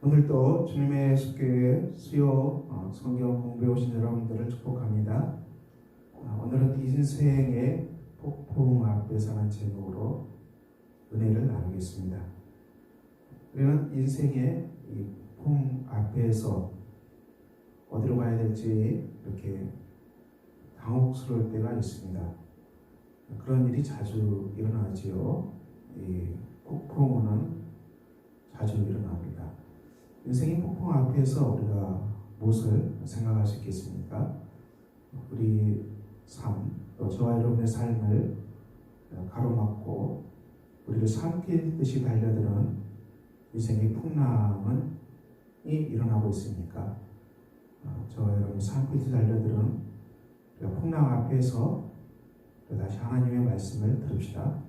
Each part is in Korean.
오늘도 주님의 속교회 수요 성경 공부해 오신 여러분들을 축복합니다. 오늘은 인생의 폭풍 앞에서라는 제목으로 은혜를 나누겠습니다. 우리는 인생의 이 폭풍 앞에서 어디로 가야 될지 이렇게 당혹스러울 때가 있습니다. 그런 일이 자주 일어나지요. 이 폭풍우는 자주 일어납니다. 인생의 폭풍 앞에서 우리가 무엇을 생각할 수 있겠습니까? 우리 삶, 또 저와 여러분의 삶을 가로막고 우리를 삼키듯이 달려드는 인생의 풍랑은 일어나고 있습니까? 저와 여러분이 삼키듯이 달려드는 풍랑 앞에서 다시 하나님의 말씀을 들읍시다.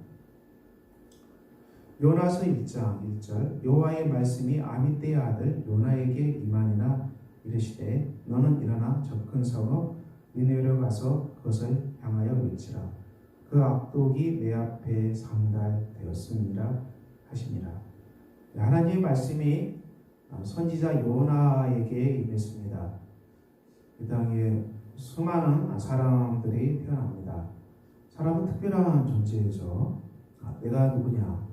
요나서 1장 1절 여호와의 말씀이 아미떼의 아들 요나에게 임하니라 이르시되 너는 일어나 접근성읍 니느웨로 가서 그것을 향하여 외치라 그 악독이 내 앞에 상달되었음이라 하시니라. 하나님의 말씀이 선지자 요나에게 임했습니다. 이 땅에 수많은 사람들이 태어납니다. 사람은 특별한 존재죠. 내가 누구냐?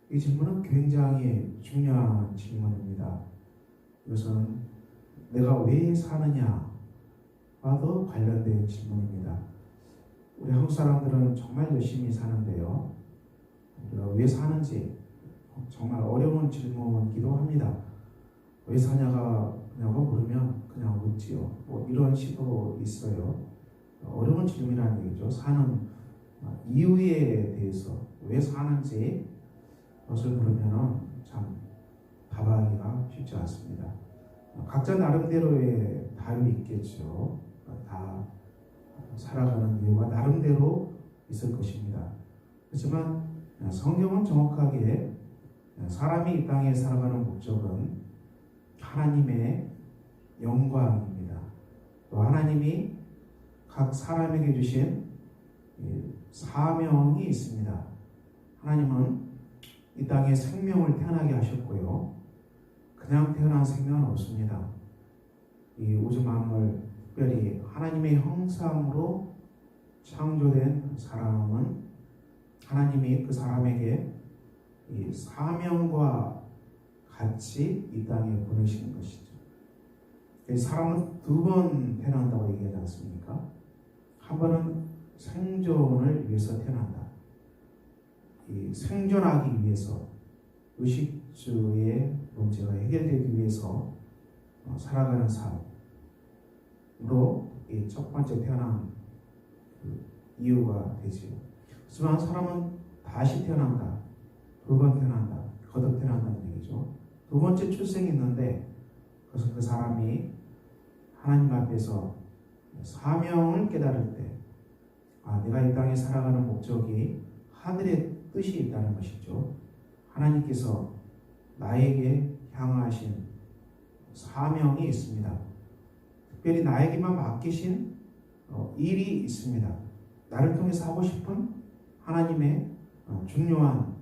이 질문은 굉장히 중요한 질문입니다. 이것은 내가 왜 사느냐와도 관련된 질문입니다. 우리 한국 사람들은 정말 열심히 사는데요. 우리가 왜 사는지 정말 어려운 질문이기도 합니다. 왜 사냐고 물으면 그냥 묻지요. 이런 식으로 있어요. 어려운 질문이라는 얘기죠. 사는 이유에 대해서 왜 사는지 그것을 물으면 참 답하기가 쉽지 않습니다. 각자 나름대로의 답이 있겠죠. 다 살아가는 이유가 나름대로 있을 것입니다. 그렇지만 성경은 정확하게 사람이 이 땅에 살아가는 목적은 하나님의 영광입니다. 또 하나님이 각 사람에게 주신 사명이 있습니다. 하나님은 이 땅에 생명을 태어나게 하셨고요. 그냥 태어난 생명은 없습니다. 이 우주 만물, 특별히 하나님의 형상으로 창조된 사람은 하나님이 그 사람에게 이 사명과 같이 이 땅에 보내시는 것이죠. 사람은 두 번 태어난다고 얘기하지 않습니까? 한 번은 생존을 위해서 태어난다. 이 생존하기 위해서 의식주의 문제가 해결되기 위해서 살아가는 삶으로 이 첫 번째 태어난 이유가 되지요. 하지만 사람은 다시 태어난다. 두 번 태어난다. 거듭 태어난다는 얘기죠. 두 번째 출생이 있는데 그것은 그 사람이 하나님 앞에서 사명을 깨달을 때 내가 이 땅에 살아가는 목적이 하늘의 뜻이 있다는 것이죠. 하나님께서 나에게 향하신 사명이 있습니다. 특별히 나에게만 맡기신 일이 있습니다. 나를 통해서 하고 싶은 하나님의 중요한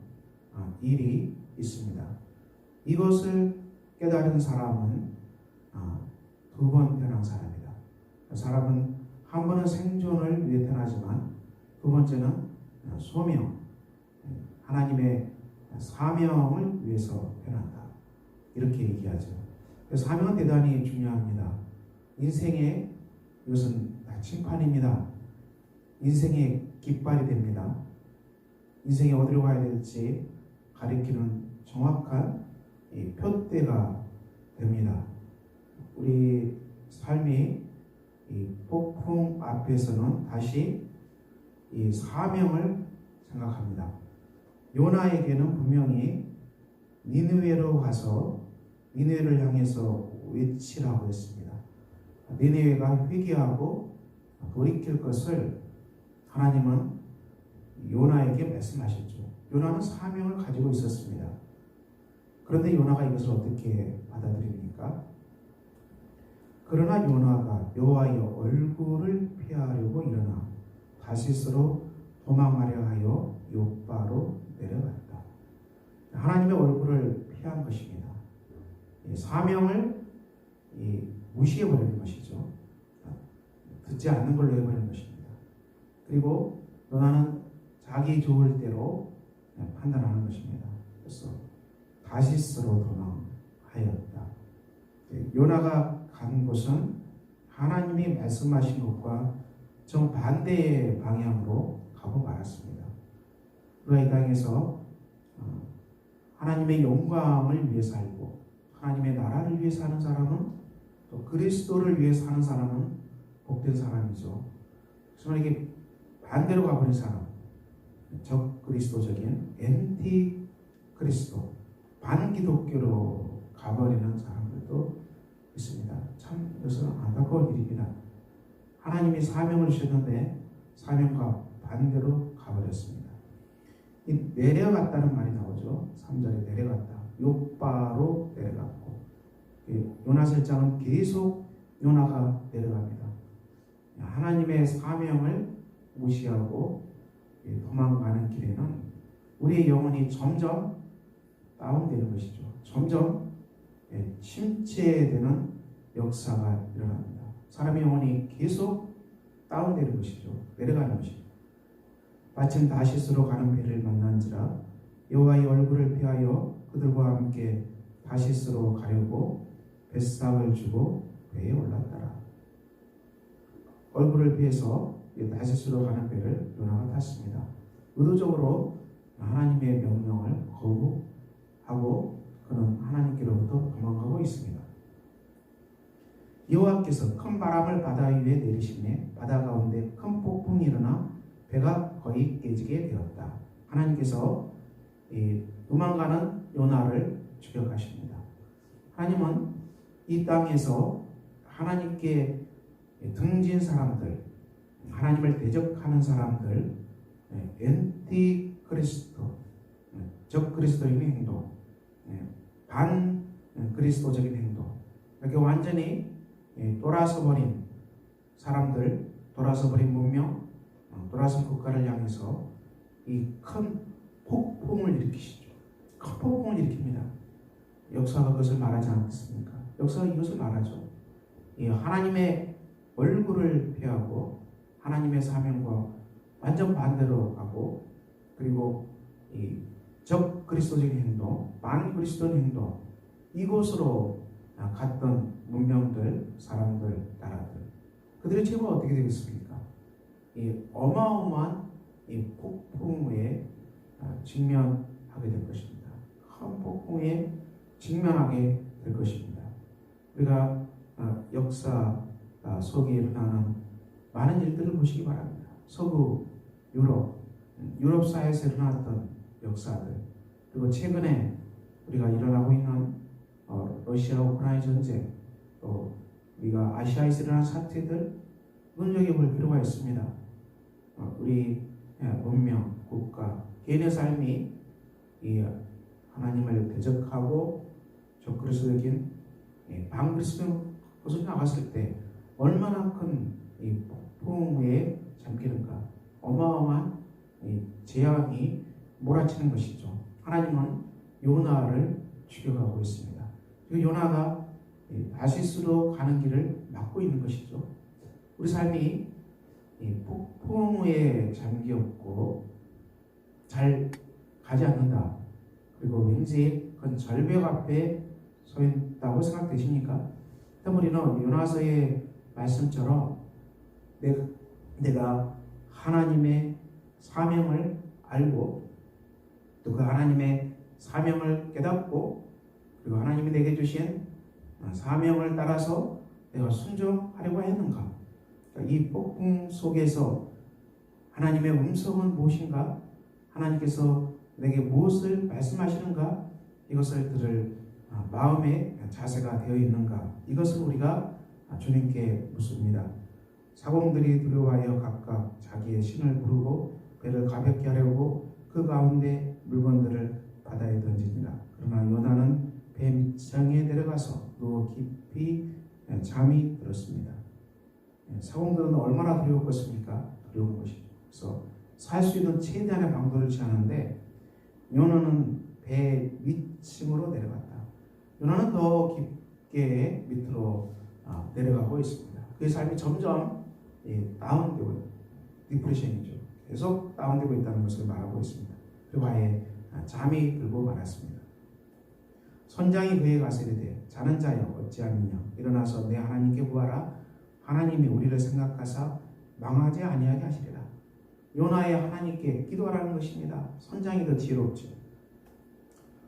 일이 있습니다. 이것을 깨달은 사람은 두 번 태어난 사람이다. 사람은 한 번은 생존을 위해 태어나지만 두 번째는 소명, 하나님의 사명을 위해서 태어난다. 이렇게 얘기하죠. 그래서 사명은 대단히 중요합니다. 인생의 이것은 나침판입니다. 인생의 깃발이 됩니다. 인생이 어디로 가야 될지 가리키는 정확한 표대가 됩니다. 우리 삶이 이 폭풍 앞에서는 다시 이 사명을 생각합니다. 요나에게는 분명히 니느웨로 가서 니느웨를 향해서 외치라고 했습니다. 니느웨가 회개하고 돌이킬 것을 하나님은 요나에게 말씀하셨죠. 요나는 사명을 가지고 있었습니다. 그런데 요나가 이것을 어떻게 받아들입니까? 그러나 요나가 여호와의 얼굴을 피하려고 일어나 다시스로 도망하려 하여 욥바로 내려갔다. 하나님의 얼굴을 피한 것입니다. 사명을 무시해버리는 것이죠. 듣지 않는 걸로 해버리는 것입니다. 그리고 요나는 자기 좋을 대로 판단하는 것입니다. 그래서 다시스로 도망하였다. 요나가 간 곳은 하나님이 말씀하신 것과 정반대의 방향으로 가고 말았습니다. 그가 이 땅에서 하나님의 영광을 위해 살고 하나님의 나라를 위해 사는 사람은, 또 그리스도를 위해 사는 사람은 복된 사람이죠. 그래서 이게 반대로 가버린 사람, 적 그리스도적인 엔티 그리스도, 반기독교로 가버리는 사람들도 있습니다. 참 이것은 안타까운 일입니다. 하나님이 사명을 주셨는데 사명과 반대로 가버렸습니다. 이 내려갔다는 말이 나오죠. 3절에 내려갔다. 요바로 내려갔고, 요나서 1장은 계속 요나가 내려갑니다. 하나님의 사명을 무시하고 도망가는 길에는 우리의 영혼이 점점 다운되는 것이죠. 점점 침체되는 역사가 일어납니다. 사람의 영혼이 계속 다운되는 것이죠. 내려가는 것이죠. 마침 다시스로 가는 배를 만난지라 여호와의 얼굴을 피하여 그들과 함께 다시스로 가려고 뱃삭을 주고 배에 올랐더라. 얼굴을 피해서 다시스로 가는 배를 요나가 탔습니다. 의도적으로 하나님의 명령을 거부하고 그는 하나님께로부터 도망가고 있습니다. 여호와께서 큰 바람을 바다 위에 내리시매 바다 가운데 큰 폭풍이 일어나 배가 거의 깨지게 되었다. 하나님께서 도망가는 요나를 추격하십니다. 하나님은 이 땅에서 하나님께 등진 사람들, 하나님을 대적하는 사람들, 엔티 그리스도, 적 그리스도인 행동, 반 그리스도적인 행동, 이렇게 완전히 돌아서버린 사람들, 돌아서버린 문명, 돌아선 국가를 향해서 이 큰 폭풍을 일으키시죠. 큰 폭풍을 일으킵니다. 역사가 그것을 말하지 않겠습니까? 역사가 이것을 말하죠. 하나님의 얼굴을 피하고 하나님의 사명과 완전 반대로 가고, 그리고 적 그리스도적인 행동, 반 그리스도적인 행동, 이곳으로 갔던 문명들, 사람들, 나라들, 그들의 최후가 어떻게 되겠습니까? 이 어마어마한 이 폭풍에 직면하게 될 것입니다. 큰 폭풍에 직면하게 될 것입니다. 우리가 역사 속에 일어나는 많은 일들을 보시기 바랍니다. 서구 유럽 사회에서 일어났던 역사들, 그리고 최근에 우리가 일어나고 있는 러시아 우크라이나 전쟁, 또 우리가 아시아에서 일어난 사태들 눈여겨볼 필요가 있습니다. 우리 문명, 국가, 개인의 삶이 이 하나님을 대적하고 적그리스도적인 반그리스도 곳으로 나갔을 때 얼마나 큰 이 폭풍에 잠기는가, 어마어마한 재앙이 몰아치는 것이죠. 하나님은 요나를 추격하고 있습니다. 그리고 요나가 다시스로 가는 길을 막고 있는 것이죠. 우리 삶이 폭풍에 잠겼고 잘 가지 않는다, 그리고 왠지 그건 절벽 앞에 서 있다고 생각되십니까? 그럼 우리는 요나서의 말씀처럼 내가 하나님의 사명을 알고 또 그 하나님의 사명을 깨닫고, 그리고 하나님이 내게 주신 사명을 따라서 내가 순종하려고 했는가? 이 폭풍 속에서 하나님의 음성은 무엇인가? 하나님께서 내게 무엇을 말씀하시는가? 이것을 들을 마음의 자세가 되어 있는가? 이것을 우리가 주님께 묻습니다. 사공들이 두려워하여 각각 자기의 신을 부르고 배를 가볍게 하려고 그 가운데 물건들을 바다에 던지니라. 그러나 요나는 배 밑창에 내려가서 누워 깊이 잠이 들었습니다. 사공들은 얼마나 두려웠겠습니까? 두려운 것이죠. 그래서 살 수 있는 최대한의 방도를 취하는데 요나는 배 위층으로 내려갔다. 요나는 더 깊게 밑으로 내려가고 있습니다. 그의 삶이 점점 다운되고 디프레션이죠. 계속 다운되고 있다는 것을 말하고 있습니다. 그리고 아예 잠이 들고 말았습니다. 선장이 그에게 가서 이르되 자는 자여 어찌하느냐 일어나서 내 하나님께 구하라. 하나님이 우리를 생각하사 망하지 아니하게 하시리라. 요나의 하나님께 기도하라는 것입니다. 선장이 더 지혜롭죠.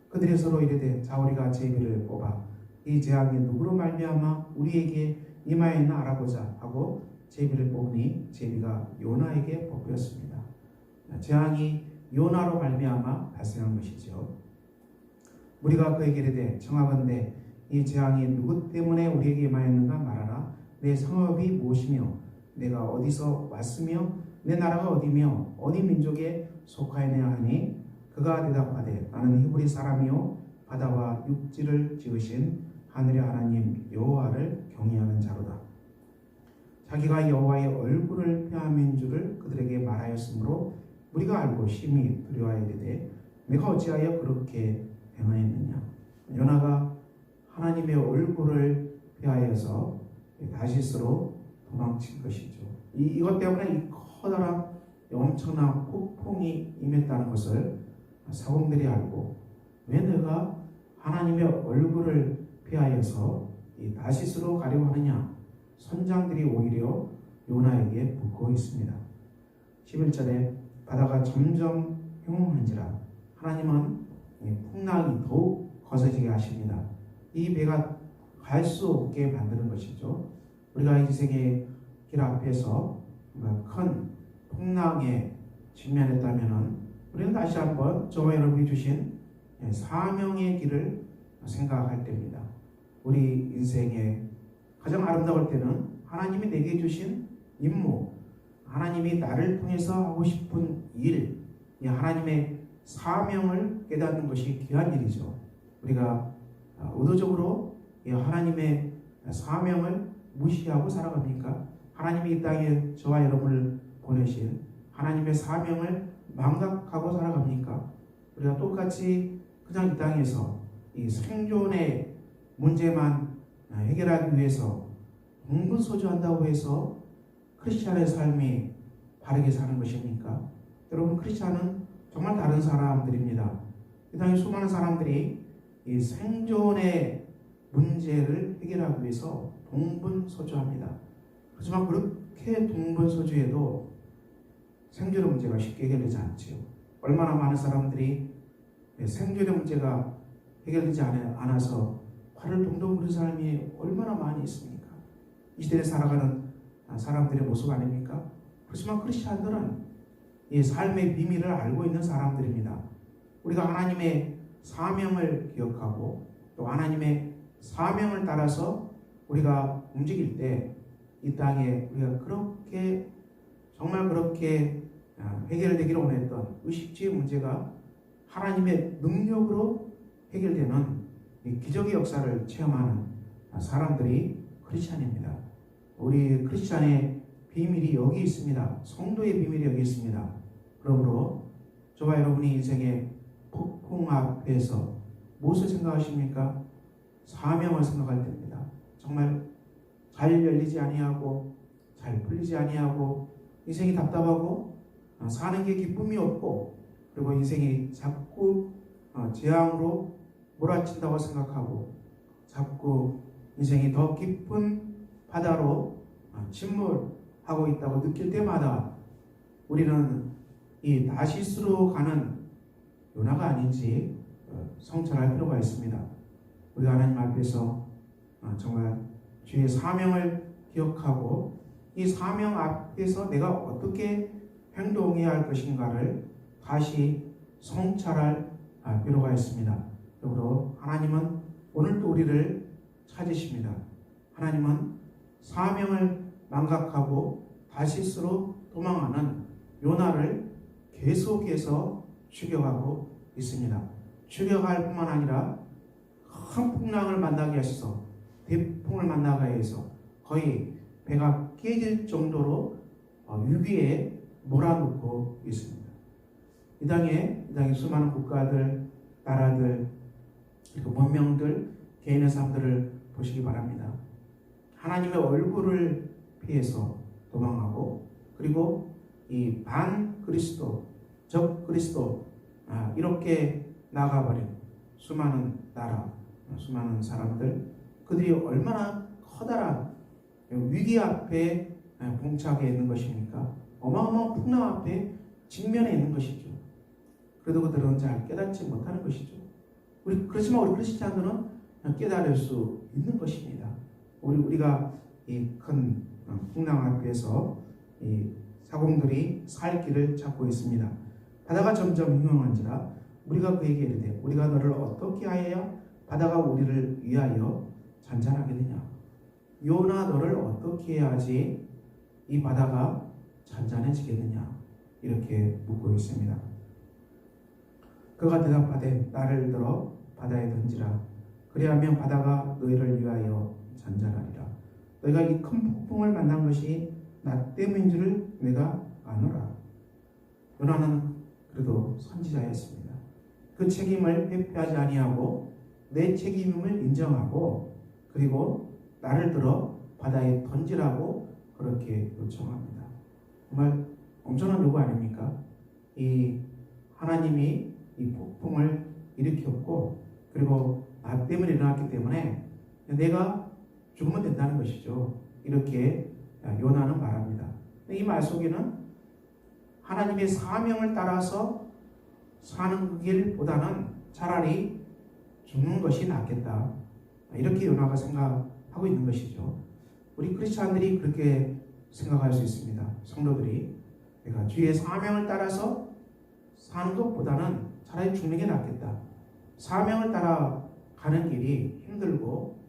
그들이 서로 이르되 자 우리가 제비를 뽑아 이 재앙이 누구로 말미암아 우리에게 임하였나 알아보자 하고 제비를 뽑으니 제비가 요나에게 뽑혔습니다. 재앙이 요나로 말미암아 발생한 것이죠. 우리가 그에게 이르되 청하건대 이 재앙이 누구 때문에 우리에게 임하였는가 말하라. 내 성읍이 무엇이며 내가 어디서 왔으며 내 나라가 어디며 어디 민족에 속하였느냐 하니 그가 대답하되 나는 히브리 사람이요 바다와 육지를 지으신 하늘의 하나님 여호와를 경외하는 자로다. 자기가 여호와의 얼굴을 폐함인 줄을 그들에게 말하였으므로 우리가 알고 심히 두려워하여 이르되 내가 어찌하여 그렇게 행하였느냐. 요나가 하나님의 얼굴을 피하여서 다시스로 도망친 것이죠. 이것 때문에 이 커다란 엄청난 폭풍이 임했다는 것을 사공들이 알고 왜 내가 하나님의 얼굴을 피하여서 이 다시스로 가려고 하느냐. 선장들이 오히려 요나에게 붙고 있습니다. 11절에 바다가 점점 흉흉한지라 하나님은 풍랑이 더욱 거세지게 하십니다. 이 배가 갈 수 없게 만드는 것이죠. 우리가 이 세계 길 앞에서 큰 풍랑에 직면했다면 우리는 다시 한번 저와 여러분이 주신 사명의 길을 생각할 때입니다. 우리 인생의 가장 아름다울 때는 하나님이 내게 주신 임무, 하나님이 나를 통해서 하고 싶은 일, 하나님의 사명을 깨닫는 것이 귀한 일이죠. 우리가 의도적으로 하나님의 사명을 무시하고 살아갑니까? 하나님이 이 땅에 저와 여러분을 보내신 하나님의 사명을 망각하고 살아갑니까? 우리가 똑같이 그냥 이 땅에서 이 생존의 문제만 해결하기 위해서 동분서주한다고 해서 크리스찬의 삶이 바르게 사는 것입니까? 여러분, 크리스찬은 정말 다른 사람들입니다. 이 땅에 수많은 사람들이 이 생존의 문제를 해결하기 위해서 동분서주합니다. 하지만 그렇게 동분서주해도 생존의 문제가 쉽게 해결되지 않지요. 얼마나 많은 사람들이 생존의 문제가 해결되지 않아서 화를 동동 부는 사람이 얼마나 많이 있습니까? 이 시대에 살아가는 사람들의 모습 아닙니까? 그렇지만 크리스찬들은 이 삶의 비밀을 알고 있는 사람들입니다. 우리가 하나님의 사명을 기억하고 또 하나님의 사명을 따라서 우리가 움직일 때 이 땅에 우리가 그렇게 정말 그렇게 해결되기를 원했던 의식주의 문제가 하나님의 능력으로 해결되는 이 기적의 역사를 체험하는 사람들이 크리스찬입니다. 우리 크리스찬의 비밀이 여기 있습니다. 성도의 비밀이 여기 있습니다. 그러므로 저와 여러분이 인생의 폭풍 앞에서 무엇을 생각하십니까? 사명을 생각할 때입니다. 정말 잘 열리지 아니하고 잘 풀리지 아니하고 인생이 답답하고 사는 게 기쁨이 없고 그리고 인생이 자꾸 재앙으로 몰아친다고 생각하고 자꾸 인생이 더 깊은 바다로 침몰하고 있다고 느낄 때마다 우리는 이 다시스로 가는 요나가 아닌지 성찰할 필요가 있습니다. 우리가 하나님 앞에서 정말 주의 사명을 기억하고 이 사명 앞에서 내가 어떻게 행동해야 할 것인가를 다시 성찰할 필요가 있습니다. 그러므로 하나님은 오늘도 우리를 찾으십니다. 하나님은 사명을 망각하고 다시스로 도망하는 요나를 계속해서 추격하고 있습니다. 추격할 뿐만 아니라 큰 풍랑을 만나게 하셔서 대풍을 만나게 해서 거의 배가 깨질 정도로 위기에 몰아넣고 있습니다. 이 땅에 수많은 국가들, 나라들, 그리고 문명들 개인의 삶들을 보시기 바랍니다. 하나님의 얼굴을 피해서 도망하고, 그리고 이 반 그리스도, 적 그리스도, 이렇게 나가버린 수많은 나라, 수많은 사람들, 그들이 얼마나 커다란 위기 앞에 봉착해 있는 것입니까? 어마어마한 풍랑 앞에 직면해 있는 것이죠. 그래도 그들은 잘 깨닫지 못하는 것이죠. 그렇지만 우리 크리스찬들은 깨달을 수 있는 것입니다. 우리가 이 큰 풍랑 앞에서 이 사공들이 살 길을 찾고 있습니다. 바다가 점점 흉흉한지라 우리가 그에게 이르되 우리가 너를 어떻게 하여야 바다가 우리를 위하여 잔잔하겠느냐. 요나 너를 어떻게 해야지 이 바다가 잔잔해지겠느냐. 이렇게 묻고 있습니다. 그가 대답하되 나를 들어 바다에 던지라. 그리하면 바다가 너희를 위하여 잔잔하리라. 너희가 이 큰 폭풍을 만난 것이 나 때문인 줄을 내가 아노라. 요나는 그래도 선지자였습니다. 그 책임을 회피하지 아니하고 내 책임임을 인정하고, 그리고 나를 들어 바다에 던지라고 그렇게 요청합니다. 정말 엄청난 요구 아닙니까? 이 하나님이 이 폭풍을 일으켰고, 그리고 나 때문에 일어났기 때문에 내가 죽으면 된다는 것이죠. 이렇게 요나는 말합니다. 이 말 속에는 하나님의 사명을 따라서 사는 길보다는 차라리 죽는 것이 낫겠다. 이렇게 요나가 생각하고 있는 것이죠. 우리 크리스찬들이 그렇게 생각할 수 있습니다. 성도들이 내가 주의 사명을 따라서 사는 것보다는 차라리 죽는 게 낫겠다. 사명을 따라 가는 길이 힘들고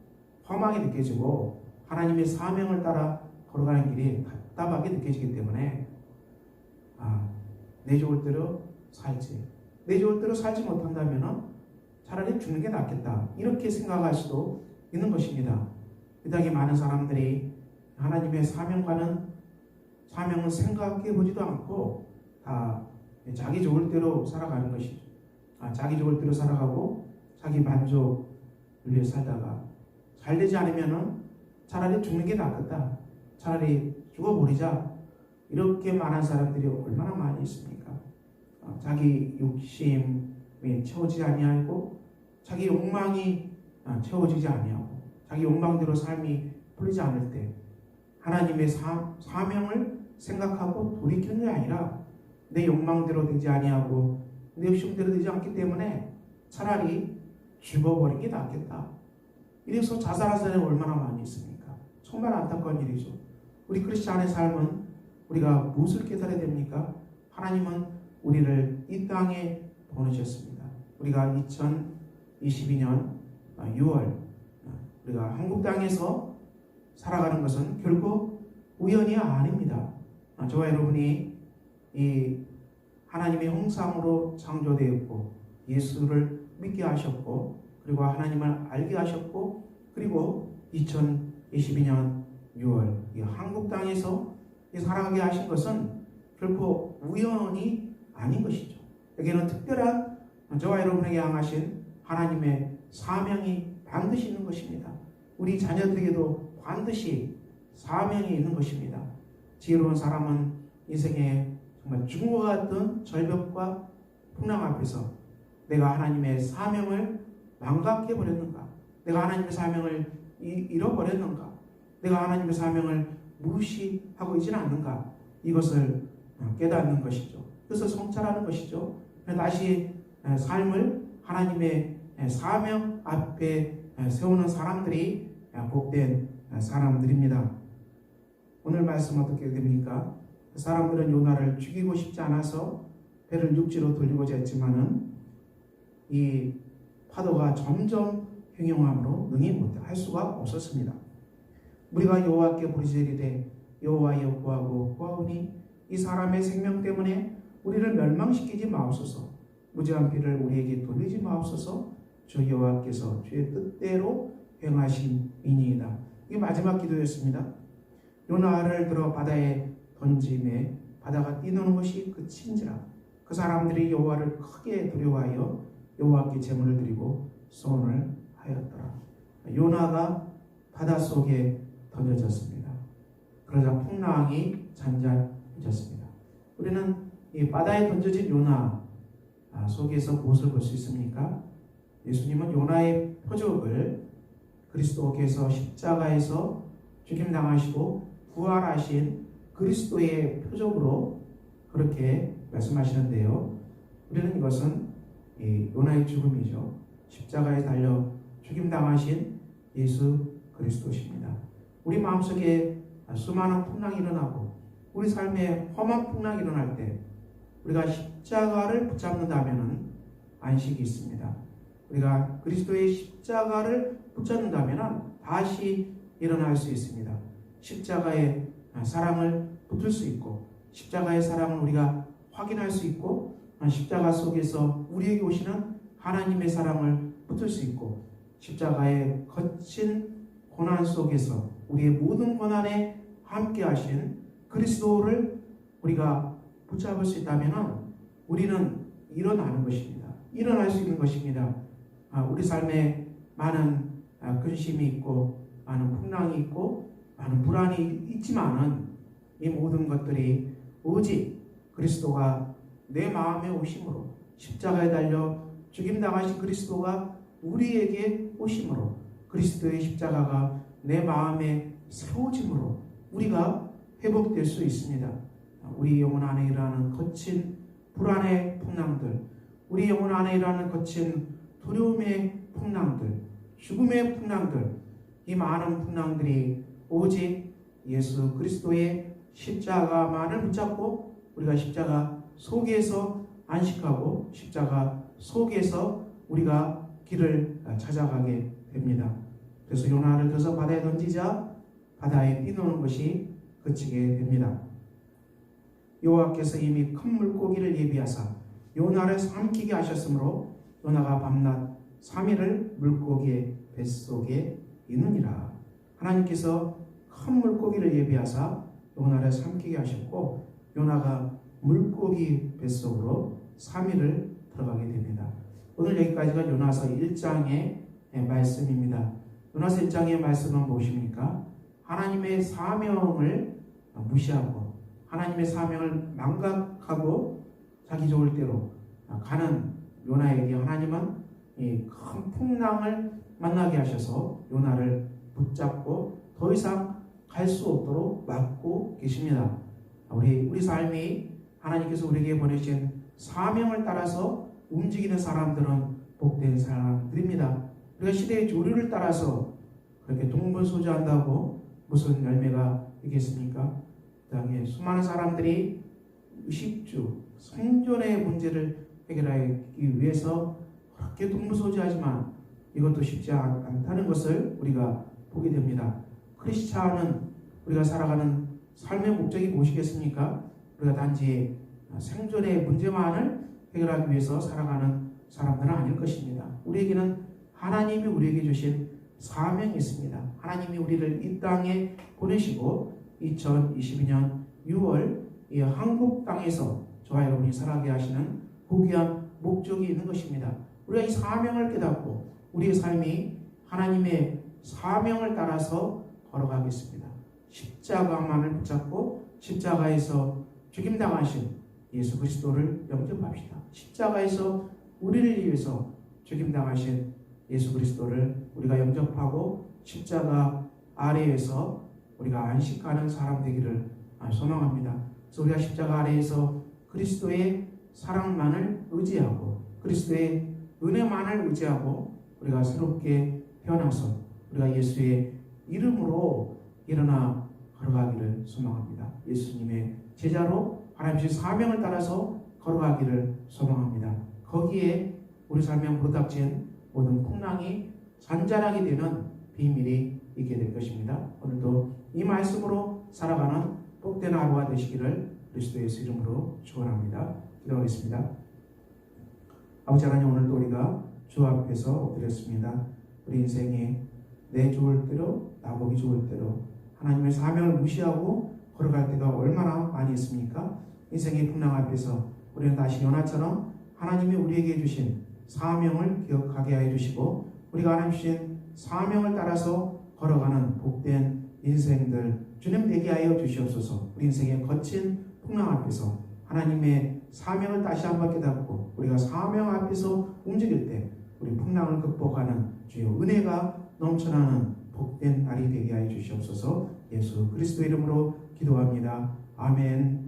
험하게 느껴지고 하나님의 사명을 따라 걸어가는 길이 답답하게 느껴지기 때문에 내 좋을 대로 살지. 내 좋을 대로 살지 못한다면 차라리 죽는 게 낫겠다. 이렇게 생각할 수도 있는 것입니다. 이 땅에 많은 사람들이 하나님의 사명과는 사명을 생각해 보지도 않고 다 자기 좋을 대로 살아가는 것이죠. 자기 좋을 대로 살아가고 자기 만족을 위해 살다가 잘 되지 않으면 차라리 죽는 게 낫겠다. 차라리 죽어버리자. 이렇게 말한 사람들이 얼마나 많이 있습니까? 자기 욕심이 채워지지 아니하고 자기 욕망이 채워지지 아니하고 자기 욕망대로 삶이 풀리지 않을 때 하나님의 사명을 생각하고 돌이키는 게 아니라 내 욕망대로 되지 아니하고 내 욕심대로 되지 않기 때문에 차라리 죽어버린 게 낫겠다. 이래서 자살한 사람이 얼마나 많이 있습니까? 정말 안타까운 일이죠. 우리 크리스찬의 삶은 우리가 무엇을 깨달아야 됩니까? 하나님은 우리를 이 땅에 보내셨습니다. 우리가 2022년 6월 우리가 한국 땅에서 살아가는 것은 결코 우연이 아닙니다. 저와 여러분이 이 하나님의 형상으로 창조되었고 예수를 믿게 하셨고 그리고 하나님을 알게 하셨고 그리고 2022년 6월 이 한국 땅에서 살아가게 하신 것은 결코 우연이 아닌 것이죠. 여기에는 특별한 저와 여러분에게 향하신 하나님의 사명이 반드시 있는 것입니다. 우리 자녀들에게도 반드시 사명이 있는 것입니다. 지혜로운 사람은 인생에 정말 죽음과 같은 절벽과 풍랑 앞에서 내가 하나님의 사명을 망각해버렸는가? 내가 하나님의 사명을 잃어버렸는가? 내가 하나님의 사명을 무시하고 있지는 않는가? 이것을 깨닫는 것이죠. 그래서 성찰하는 것이죠. 다시 삶을 하나님의 사명 앞에 세우는 사람들이 복된 사람들입니다. 오늘 말씀 어떻게 됩니까? 사람들은 요나를 죽이고 싶지 않아서 배를 육지로 돌리고자 했지만은 이 파도가 점점 흉흉함으로 능히 못할 수가 없었습니다. 우리가 여호와께 부르짖으되 여호와여 구하고 구하오니 이 사람의 생명 때문에 우리를 멸망시키지 마옵소서. 무죄한 피를 우리에게 돌리지 마옵소서. 주 여호와께서 주의 뜻대로 행하심이니이다. 이게 마지막 기도였습니다. 요나를 들어 바다에 던짐에 바다가 뛰노는 것이 그친지라. 그 사람들이 여호와를 크게 두려워하여 여호와께 제물을 드리고 소원을 하였더라. 요나가 바닷속에 던져졌습니다. 그러자 풍랑이 잔잔해졌습니다. 우리는 이 바다에 던져진 요나 속에서 무엇을 볼 수 있습니까? 예수님은 요나의 표적을 그리스도께서 십자가에서 죽임당하시고 부활하신 그리스도의 표적으로 그렇게 말씀하시는데요. 우리는 이것은 요나의 죽음이죠. 십자가에 달려 죽임당하신 예수 그리스도십니다. 우리 마음속에 수많은 풍랑이 일어나고 우리 삶에 험한 풍랑이 일어날 때 우리가 십자가를 붙잡는다면 안식이 있습니다. 우리가 그리스도의 십자가를 붙잡는다면 다시 일어날 수 있습니다. 십자가의 사랑을 붙을 수 있고 십자가의 사랑을 우리가 확인할 수 있고 십자가 속에서 우리에게 오시는 하나님의 사랑을 붙을 수 있고 십자가의 거친 고난 속에서 우리의 모든 고난에 함께 하신 그리스도를 우리가 붙잡을 수 있다면 우리는 일어나는 것입니다. 일어날 수 있는 것입니다. 우리 삶에 많은 근심이 있고 많은 풍랑이 있고 많은 불안이 있지만은 이 모든 것들이 오직 그리스도가 내 마음에 오심으로 십자가에 달려 죽임당하신 그리스도가 우리에게 오심으로 그리스도의 십자가가 내 마음에 세워짐으로 우리가 회복될 수 있습니다. 우리 영혼 안에 일어나는 거친 불안의 풍랑들, 우리 영혼 안에 일어나는 거친 두려움의 풍랑들, 죽음의 풍랑들, 이 많은 풍랑들이 오직 예수 그리스도의 십자가만을 붙잡고 우리가 십자가 속에서 안식하고 십자가 속에서 우리가 길을 찾아가게 됩니다. 그래서 요나를 들어서 바다에 던지자 바다에 뛰노는 것이 그치게 됩니다. 여호와께서 이미 큰 물고기를 예비하사 요나를 삼키게 하셨으므로 요나가 밤낮 3일을 물고기의 뱃속에 있느니라. 하나님께서 큰 물고기를 예비하사 요나를 삼키게 하셨고 요나가 물고기 뱃속으로 3일을 들어가게 됩니다. 오늘 여기까지가 요나서 1장의 말씀입니다. 요나서 1장의 말씀은 무엇입니까? 하나님의 사명을 무시하고 하나님의 사명을 망각하고 자기 좋을 대로 가는 요나에게 하나님은 이 큰 풍랑을 만나게 하셔서 요나를 붙잡고 더 이상 갈 수 없도록 막고 계십니다. 우리 삶이 하나님께서 우리에게 보내신 사명을 따라서 움직이는 사람들은 복된 사람들입니다. 우리가 시대의 조류를 따라서 그렇게 동분서주한다고 무슨 열매가 있겠습니까? 그 다음에 수많은 사람들이 의식주, 생존의 문제를 해결하기 위해서 그렇게 동분서주하지만 이것도 쉽지 않다는 것을 우리가 보게 됩니다. 크리스찬은 우리가 살아가는 삶의 목적이 무엇이겠습니까? 우리가 단지 생존의 문제만을 해결하기 위해서 살아가는 사람들은 아닐 것입니다. 우리에게는 하나님이 우리에게 주신 사명이 있습니다. 하나님이 우리를 이 땅에 보내시고 2022년 6월 이 한국 땅에서 저와 여러분이 살아가게 하시는 고귀한 목적이 있는 것입니다. 우리가 이 사명을 깨닫고 우리의 삶이 하나님의 사명을 따라서 걸어가겠습니다. 십자가만을 붙잡고 십자가에서 죽임당하신 예수 그리스도를 영접합시다. 십자가에서 우리를 위해서 죽임당하신 예수 그리스도를 우리가 영접하고 십자가 아래에서 우리가 안식하는 사람 되기를 소망합니다. 그래서 우리가 십자가 아래에서 그리스도의 사랑만을 의지하고 그리스도의 은혜만을 의지하고 우리가 새롭게 태어나서 우리가 예수의 이름으로 일어나 걸어가기를 소망합니다. 예수님의 제자로 하나님의 사명을 따라서 걸어가기를 소망합니다. 거기에 우리 삶에 부닥친 모든 풍랑이 잔잔하게 되는 비밀이 있게 될 것입니다. 오늘도 이 말씀으로 살아가는 복된 하루가 되시기를 그리스도 예수 이름으로 축원합니다. 기도하겠습니다. 아버지 하나님, 오늘도 우리가 주 앞에서 엎드렸습니다. 우리 인생에 내 좋을 대로 나보기 좋을 대로 하나님의 사명을 무시하고 걸어갈 때가 얼마나 많이 있습니까? 인생의 풍랑 앞에서 우리는 다시 요나처럼 하나님이 우리에게 주신 사명을 기억하게 해 주시고 우리가 하나님 주신 사명을 따라서 걸어가는 복된 인생들 주님 되게 하여 주시옵소서. 우리 인생의 거친 풍랑 앞에서 하나님의 사명을 다시 한번 깨닫고 우리가 사명 앞에서 움직일 때 우리 풍랑을 극복하는 주여 은혜가 넘쳐나는 복된 날이 되게 하여 주시옵소서. 예수 그리스도 이름으로 기도합니다. 아멘.